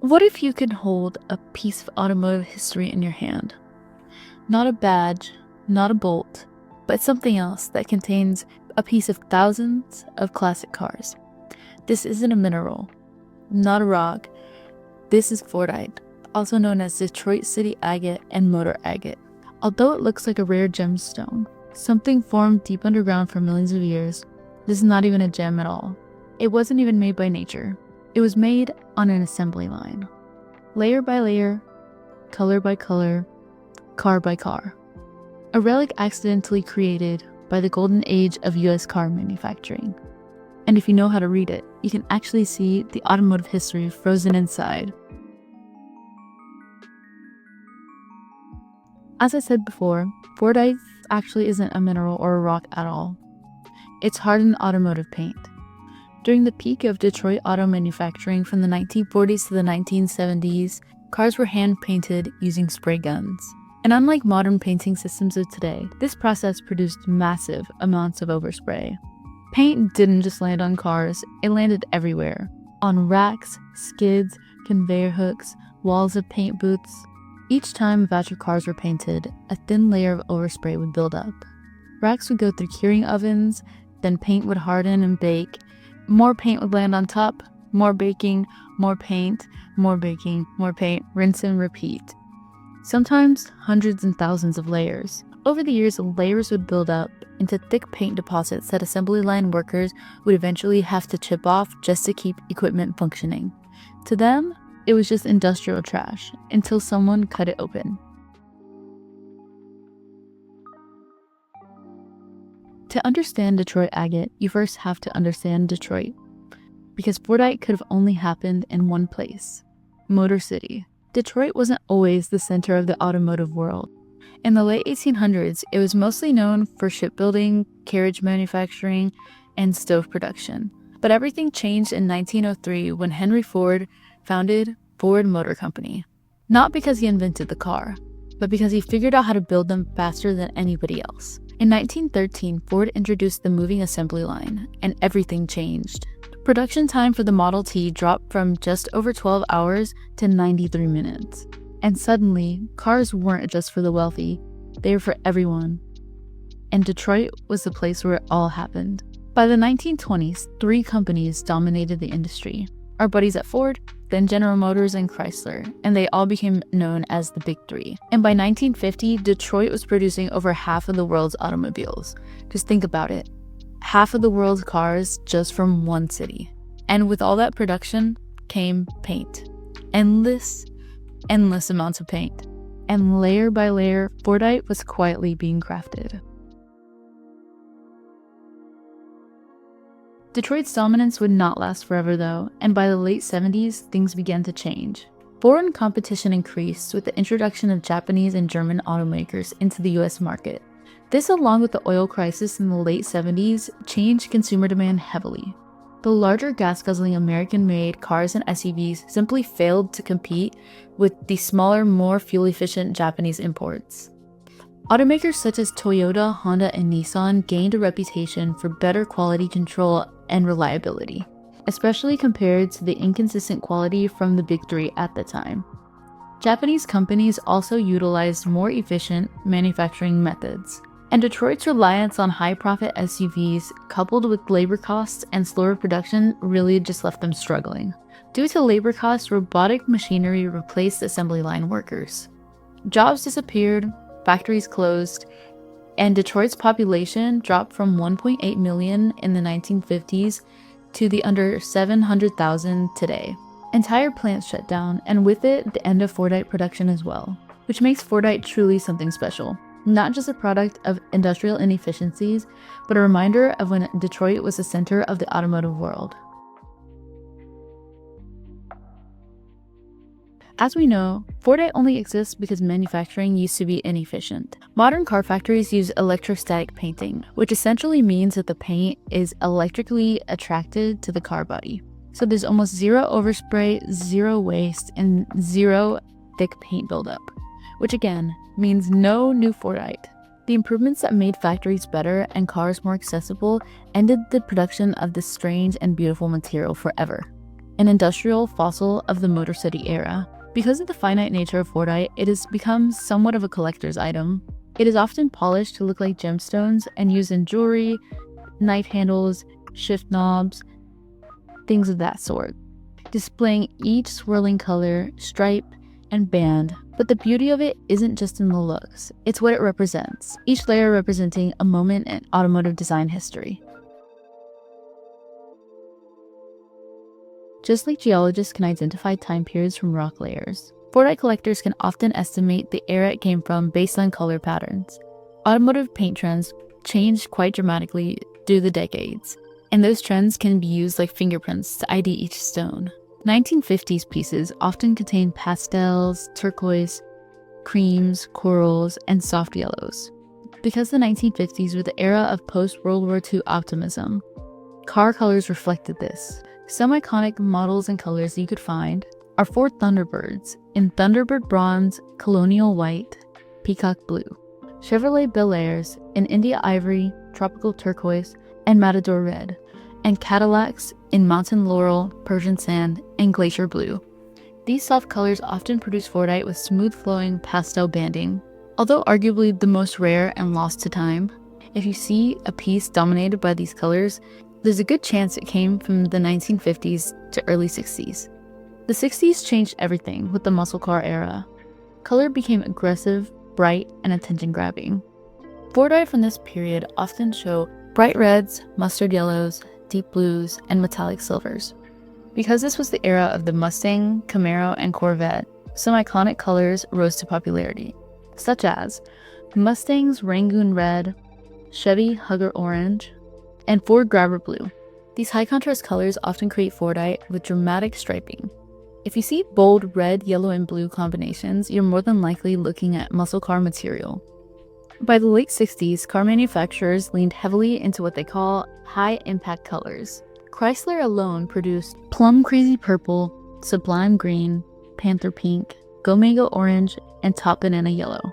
What if you could hold a piece of automotive history in your hand? Not a badge, not a bolt, but something else that contains a piece of thousands of classic cars. This isn't a mineral, not a rock. This is Fordite, also known as Detroit City agate and motor agate. Although it looks like a rare gemstone, something formed deep underground for millions of years, this is not even a gem at all. It wasn't even made by nature. It was made on an assembly line, layer by layer, color by color, car by car. A relic accidentally created by the golden age of US car manufacturing. And if you know how to read it, you can actually see the automotive history frozen inside. As I said before, Fordite actually isn't a mineral or a rock at all. It's hardened automotive paint. During the peak of Detroit auto manufacturing from the 1940s to the 1970s, cars were hand-painted using spray guns. And unlike modern painting systems of today, this process produced massive amounts of overspray. Paint didn't just land on cars, it landed everywhere. On racks, skids, conveyor hooks, walls of paint booths. Each time a batch of cars were painted, a thin layer of overspray would build up. Racks would go through curing ovens, then paint would harden and bake. More paint would land on top, more baking, more paint, more baking, more paint, rinse and repeat. Sometimes hundreds and thousands of layers. Over the years, layers would build up into thick paint deposits that assembly line workers would eventually have to chip off just to keep equipment functioning. To them, it was just industrial trash until someone cut it open. To understand Detroit agate, you first have to understand Detroit, because Fordite could have only happened in one place, Motor City. Detroit wasn't always the center of the automotive world. In the late 1800s, it was mostly known for shipbuilding, carriage manufacturing, and stove production. But everything changed in 1903 when Henry Ford founded Ford Motor Company. Not because he invented the car, but because he figured out how to build them faster than anybody else. In 1913, Ford introduced the moving assembly line, and everything changed. Production time for the Model T dropped from just over 12 hours to 93 minutes. And suddenly, cars weren't just for the wealthy, they were for everyone. And Detroit was the place where it all happened. By the 1920s, 3 companies dominated the industry. Our buddies at Ford, then General Motors and Chrysler, and they all became known as the Big Three. And by 1950, Detroit was producing over half of the world's automobiles. Just think about it. Half of the world's cars just from one city. And with all that production came paint. Endless amounts of paint. And layer by layer, Fordite was quietly being crafted. Detroit's dominance would not last forever though, and by the late 70s, things began to change. Foreign competition increased with the introduction of Japanese and German automakers into the US market. This, along with the oil crisis in the late 70s, changed consumer demand heavily. The larger gas-guzzling American-made cars and SUVs simply failed to compete with the smaller, more fuel-efficient Japanese imports. Automakers such as Toyota, Honda, and Nissan gained a reputation for better quality control and reliability, especially compared to the inconsistent quality from the Big Three at the time. Japanese companies also utilized more efficient manufacturing methods, and Detroit's reliance on high-profit SUVs, coupled with labor costs and slower production, really just left them struggling. Due to labor costs, robotic machinery replaced assembly line workers. Jobs disappeared, factories closed, and Detroit's population dropped from 1.8 million in the 1950s to the under 700,000 today. Entire plants shut down, and with it, the end of Fordite production as well, which makes Fordite truly something special. Not just a product of industrial inefficiencies, but a reminder of when Detroit was the center of the automotive world. As we know, Fordite only exists because manufacturing used to be inefficient. Modern car factories use electrostatic painting, which essentially means that the paint is electrically attracted to the car body. So there's almost zero overspray, zero waste, and zero thick paint buildup, which again means no new Fordite. The improvements that made factories better and cars more accessible ended the production of this strange and beautiful material forever. an industrial fossil of the Motor City era. Because of the finite nature of Fordite, it has become somewhat of a collector's item. It is often polished to look like gemstones and used in jewelry, knife handles, shift knobs, things of that sort, displaying each swirling color, stripe, and band. But the beauty of it isn't just in the looks, it's what it represents, each layer representing a moment in automotive design history. Just like geologists can identify time periods from rock layers, Fordite collectors can often estimate the era it came from based on color patterns. Automotive paint trends changed quite dramatically through the decades, and those trends can be used like fingerprints to ID each stone. 1950s pieces often contain pastels, turquoise, creams, corals, and soft yellows. Because the 1950s were the era of post-World War II optimism, car colors reflected this. Some iconic models and colors you could find are Ford Thunderbirds in Thunderbird Bronze, Colonial White, Peacock Blue, Chevrolet Bel Airs in India Ivory, Tropical Turquoise, and Matador Red, and Cadillacs in Mountain Laurel, Persian Sand, and Glacier Blue. These soft colors often produce Fordite with smooth-flowing pastel banding. Although arguably the most rare and lost to time, if you see a piece dominated by these colors, there's a good chance it came from the 1950s to early 60s. The 60s changed everything with the muscle car era. Color became aggressive, bright, and attention-grabbing. Fordite from this period often show bright reds, mustard yellows, deep blues, and metallic silvers. Because this was the era of the Mustang, Camaro, and Corvette, some iconic colors rose to popularity, such as Mustang's Rangoon Red, Chevy Hugger Orange, and Ford Grabber Blue. These high-contrast colors often create Fordite with dramatic striping. If you see bold red, yellow, and blue combinations, you're more than likely looking at muscle car material. By the late 60s, car manufacturers leaned heavily into what they call high-impact colors. Chrysler alone produced Plum Crazy Purple, Sublime Green, Panther Pink, Go Mango Orange, and Top Banana Yellow.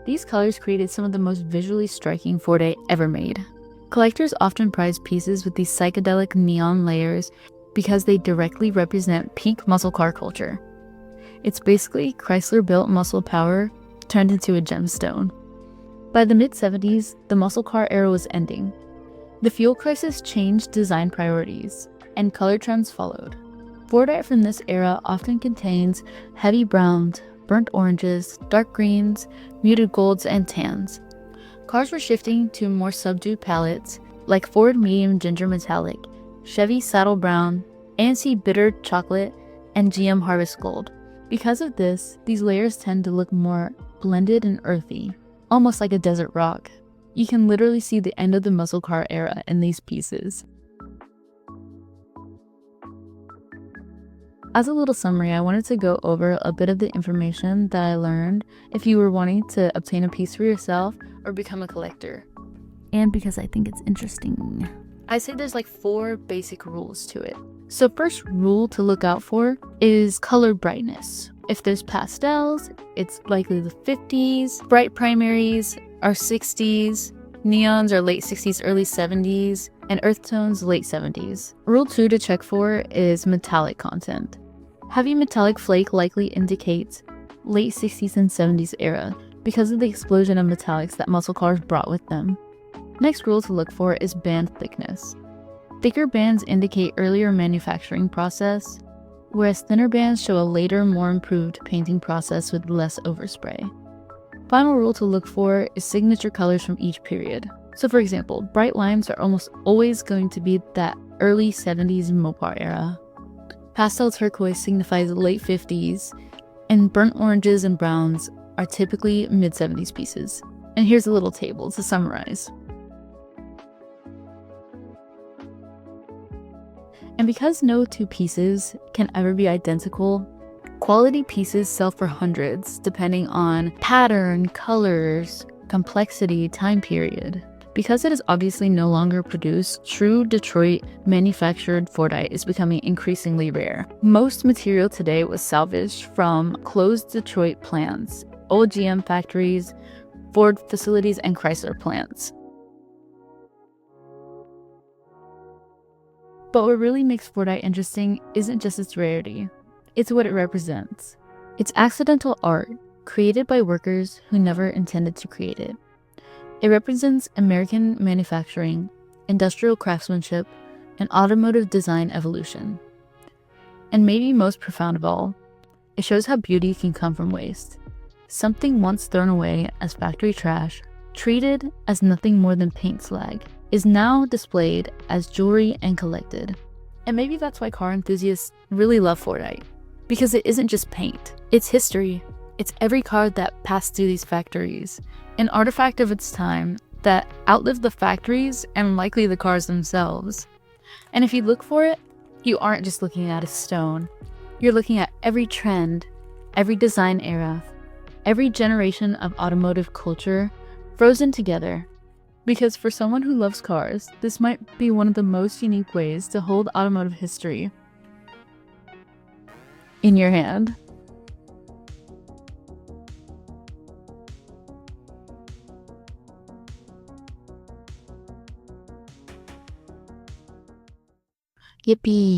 These colors created some of the most visually striking Fordite ever made. Collectors often prize pieces with these psychedelic neon layers because they directly represent peak muscle car culture. It's basically Chrysler-built muscle power turned into a gemstone. By the mid-70s, the muscle car era was ending. The fuel crisis changed design priorities, and color trends followed. Fordite from this era often contains heavy browns, burnt oranges, dark greens, muted golds, and tans. Cars were shifting to more subdued palettes, like Ford Medium Ginger Metallic, Chevy Saddle Brown, AMC Bitter Chocolate, and GM Harvest Gold. Because of this, these layers tend to look more blended and earthy, almost like a desert rock. You can literally see the end of the muscle car era in these pieces. As a little summary, I wanted to go over a bit of the information that I learned if you were wanting to obtain a piece for yourself or become a collector. And because I think it's interesting. I say there's like 4 basic rules to it. So first rule to look out for is color brightness. If there's pastels, it's likely the 50s, bright primaries are 60s, neons are late 60s, early 70s, and earth tones late 70s. Rule 2 to check for is metallic content. Heavy metallic flake likely indicates late 60s and 70s era because of the explosion of metallics that muscle cars brought with them. Next rule to look for is band thickness. Thicker bands indicate earlier manufacturing process, whereas thinner bands show a later, more improved painting process with less overspray. Final rule to look for is signature colors from each period. So for example, bright limes are almost always going to be that early 70s Mopar era. Pastel turquoise signifies late 50s, and burnt oranges and browns are typically mid-70s pieces. And here's a little table to summarize. And because no 2 pieces can ever be identical, quality pieces sell for hundreds depending on pattern, colors, complexity, time period. Because it is obviously no longer produced, true Detroit manufactured Fordite is becoming increasingly rare. Most material today was salvaged from closed Detroit plants, old GM factories, Ford facilities, and Chrysler plants. But what really makes Fordite interesting isn't just its rarity, it's what it represents. It's accidental art, created by workers who never intended to create it. It represents American manufacturing, industrial craftsmanship, and automotive design evolution. And maybe most profound of all, it shows how beauty can come from waste. Something once thrown away as factory trash, treated as nothing more than paint slag, is now displayed as jewelry and collected. And maybe that's why car enthusiasts really love Fordite. Because it isn't just paint, it's history. It's every car that passed through these factories, an artifact of its time that outlived the factories and likely the cars themselves. And if you look for it, you aren't just looking at a stone. You're looking at every trend, every design era, every generation of automotive culture frozen together. Because for someone who loves cars, this might be one of the most unique ways to hold automotive history in your hand. Yippee!